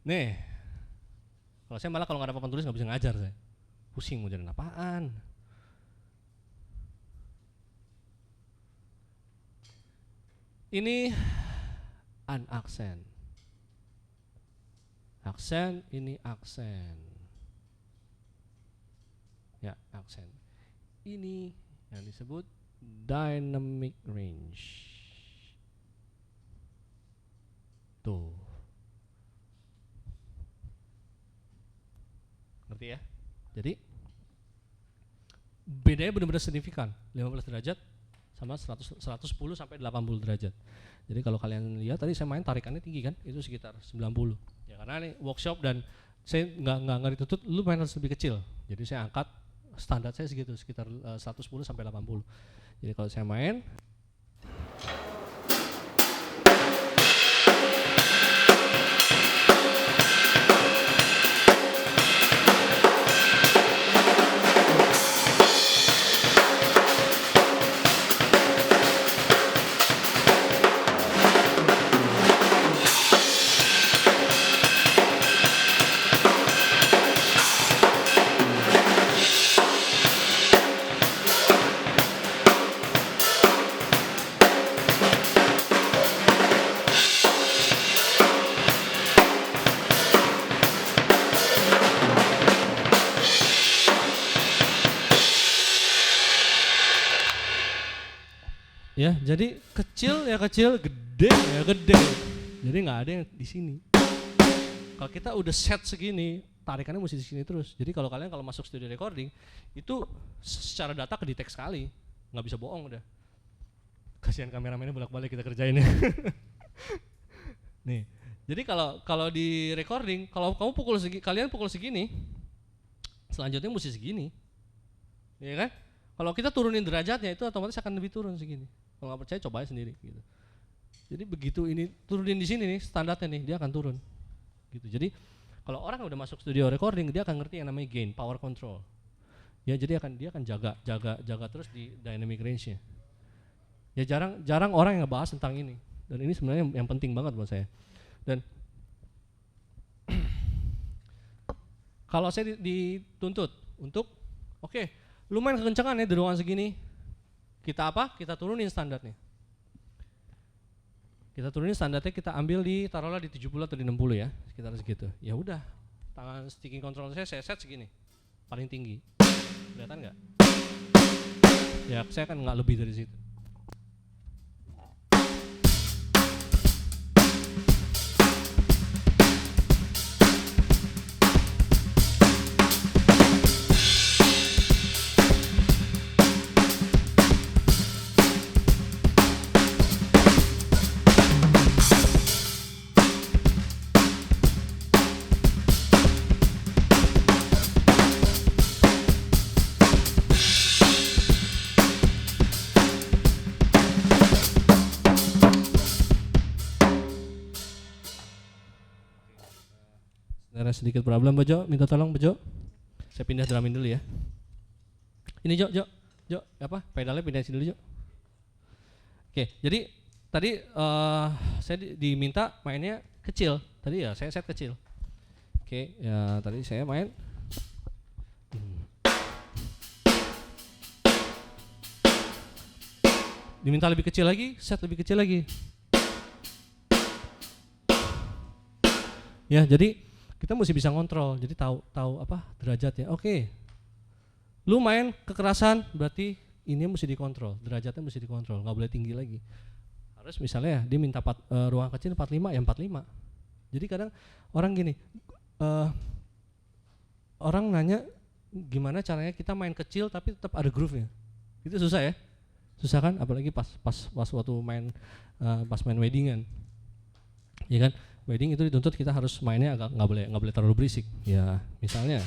Nih, kalau saya malah kalau nggak ada papan tulis nggak bisa ngajar saya. Pusing mau jadi apaan. Ini an aksen. Aksen, ini aksen. Ya, aksen. Ini yang disebut dynamic range. Tuh. Ngerti ya? Jadi bedanya benar-benar signifikan, 15 derajat sama 110 sampai 80 derajat. Jadi kalau kalian lihat tadi saya main tarikannya tinggi kan, itu sekitar 90. Ya karena ini workshop dan saya nggak dituntut lu main harus lebih kecil. Jadi saya angkat standar saya segitu, sekitar 110 sampai 80. Jadi kalau saya main ya, jadi kecil ya kecil, gede ya gede. Jadi nggak ada yang di sini. Kalau kita udah set segini, tarikannya mesti di sini terus. Jadi kalau kalian kalau masuk studio recording, itu secara data kedetek sekali, nggak bisa bohong udah. Kasihan kameramennya bolak-balik kita kerjain ya. Nih, jadi kalau di recording, kalau kamu kalian pukul segini, selanjutnya mesti segini, ya kan? Kalau kita turunin derajatnya itu otomatis akan lebih turun segini. Kalau nggak percaya cobain sendiri gitu. Jadi begitu ini turunin di sini nih standarnya nih dia akan turun. Gitu. Jadi kalau orang udah masuk studio recording dia akan ngerti yang namanya gain, power control. Ya jadi dia akan jaga terus di dynamic range-nya. Ya jarang orang yang ngebahas tentang ini. Dan ini sebenarnya yang penting banget buat saya. Dan kalau saya dituntut untuk oke, lu main kekencangan ya di ruangan segini. Kita apa? Kita turunin standarnya. Kita turunin standarnya, kita ambil taruhlah di 70 atau di 60 ya, sekitar segitu. Ya udah, tangan sticking control saya set segini, paling tinggi. Kelihatan nggak? Ya saya kan nggak lebih dari situ. Ada sedikit problem Bejo, minta tolong Bejo. Saya pindah drumin dulu ya. Ini Jo, apa? Pedalnya pindahin sini dulu Jo. Oke, jadi tadi saya diminta mainnya kecil. Tadi ya saya set kecil. Oke, ya tadi saya main. Diminta lebih kecil lagi, set lebih kecil lagi. Ya, jadi kita mesti bisa ngontrol, jadi tahu apa derajatnya. Oke, lu main kekerasan berarti ini mesti dikontrol, derajatnya mesti dikontrol, nggak boleh tinggi lagi. Harus misalnya dia minta ruang kecil 45 ya 45. Jadi kadang orang gini, orang nanya gimana caranya kita main kecil tapi tetap ada groove-nya. Itu susah ya, susah kan? Apalagi pas waktu main pas main weddingan, ya kan? Wedding itu dituntut kita harus mainnya agak nggak boleh terlalu berisik. Ya misalnya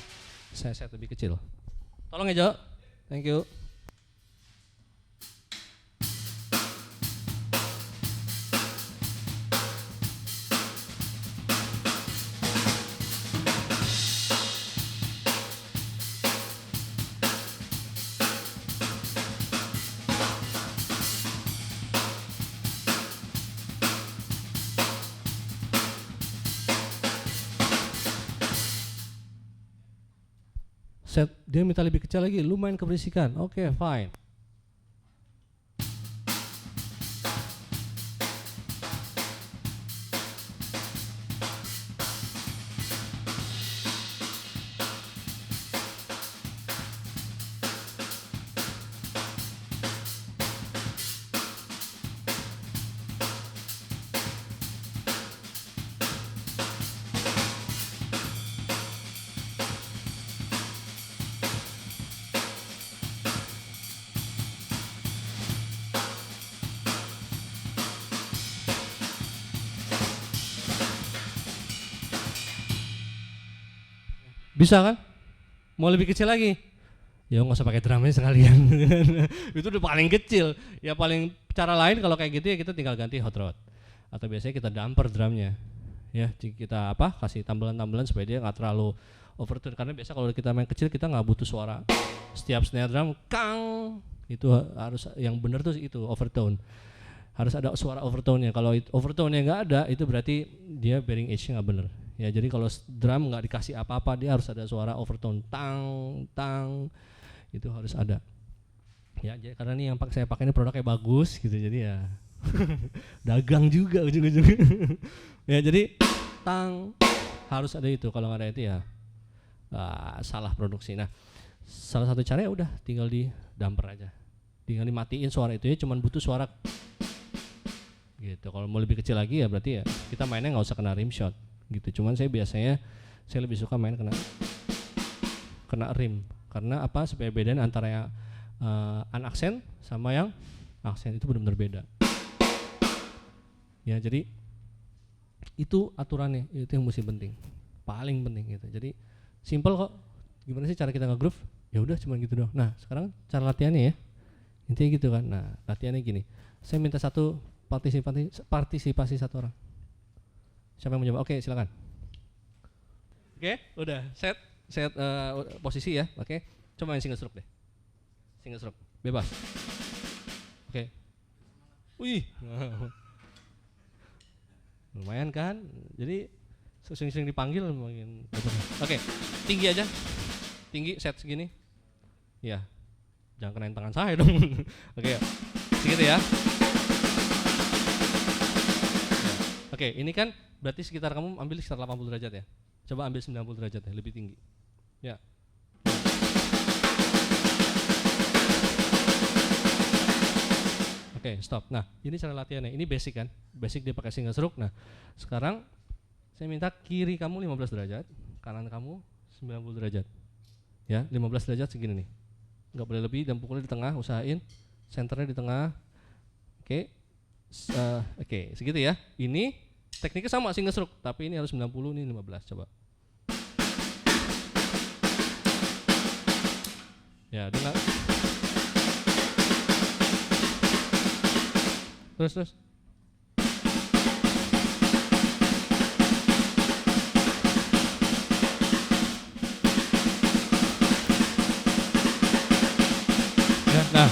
saya set lebih kecil. Tolong ya Jo, thank you. set, dia minta lebih kecil lagi, lu main keberisikan. Oke, fine. Bisa kan? Mau lebih kecil lagi? Ya nggak usah pakai drumnya sekalian. Itu udah paling kecil. Ya paling cara lain kalau kayak gitu ya kita tinggal ganti hot rod. Atau biasanya kita damper drumnya. Ya kita kasih tambelan-tambelan supaya dia nggak terlalu overtone. Karena biasa kalau kita main kecil kita nggak butuh suara. Setiap snare drum kang itu harus yang benar tuh itu overtone. Harus ada suara overtone-nya. Kalau overtone-nya nggak ada, itu berarti dia bearing edge-nya nggak benar. Ya jadi kalau drum nggak dikasih apa-apa, dia harus ada suara overtone tang tang, itu harus ada. Ya jadi karena nih yang saya pakai ini produknya bagus gitu, jadi ya dagang juga ujung-ujungnya. Ya jadi tang harus ada itu, kalau nggak ada itu ya salah produksi. Nah salah satu caranya udah tinggal di damper aja, tinggal dimatiin suara itu ya, cuman butuh suara gitu. Kalau mau lebih kecil lagi ya berarti ya kita mainnya nggak usah kena rim shot gitu. Cuman saya biasanya lebih suka main kena rim. Karena apa? Supaya bedain antara yang unaksen sama yang aksen, itu benar-benar beda. Ya jadi itu aturannya, itu yang mesti penting, paling penting gitu. Jadi simple kok. Gimana sih cara kita nge-groove? Ya udah cuma gitu doang. Nah sekarang cara latihannya ya, intinya gitu kan. Nah latihannya gini, saya minta satu partisipasi satu orang. Siapa yang mau coba? Oke, silakan. Oke, udah set posisi ya. Oke, coba main single stroke deh. Single stroke, bebas. Oke. Wih, lumayan kan? Jadi sering-sering dipanggil makin. Oke, tinggi aja. Tinggi, set segini. Ya, jangan kenain tangan saya dong. Oke, segitu ya. Oke, ini kan berarti sekitar kamu ambil sekitar 80 derajat ya. Coba ambil 90 derajat ya, lebih tinggi. Ya. Oke, stop. Nah, ini cara latihannya. Ini basic kan? Basic dia pakai single stroke. Nah, sekarang saya minta kiri kamu 15 derajat, kanan kamu 90 derajat. Ya, 15 derajat segini nih. Enggak boleh lebih, dan pukulnya di tengah, usahain. Senternya di tengah. Oke. Oke, segitu ya. Ini tekniknya sama single stroke, tapi ini harus 90, ini 15. Coba. Ya, dengar. Terus. Ya, nah,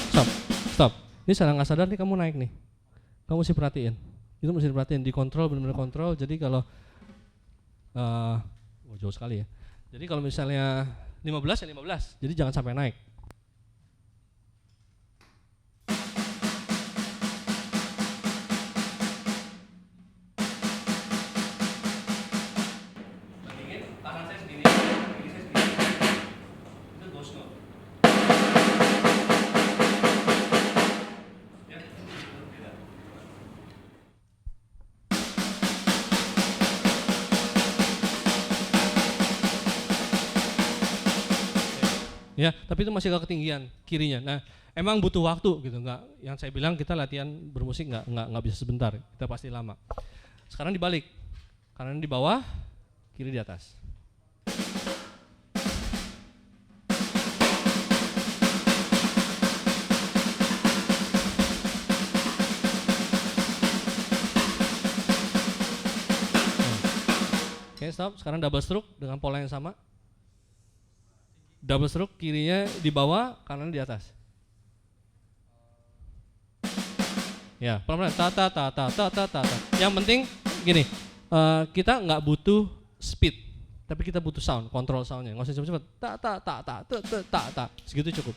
stop. Ini sadar nggak sadar nih kamu naik nih. Kamu mesti perhatiin. Itu mesti diperhatiin, dikontrol, benar-benar kontrol. Jadi kalau jauh sekali ya. Jadi kalau misalnya 15 ya 15. Jadi jangan sampai naik. Bandingin tangan saya segini, kaki saya segini. Itu ghost note. Ya, beda. Ya, tapi itu masih agak ketinggian kirinya. Nah, emang butuh waktu gitu, nggak. Yang saya bilang kita latihan bermusik nggak bisa sebentar, kita pasti lama. Sekarang dibalik, kanan di bawah, kiri di atas. Oke, stop. Sekarang double stroke dengan pola yang sama. Double stroke, kirinya di bawah, kanan di atas. Ya, pelan-pelan. Ta. Yang penting gini, kita nggak butuh speed, Tapi kita butuh sound, kontrol soundnya. Nggak usah cepet-cepet. Tak, segitu cukup.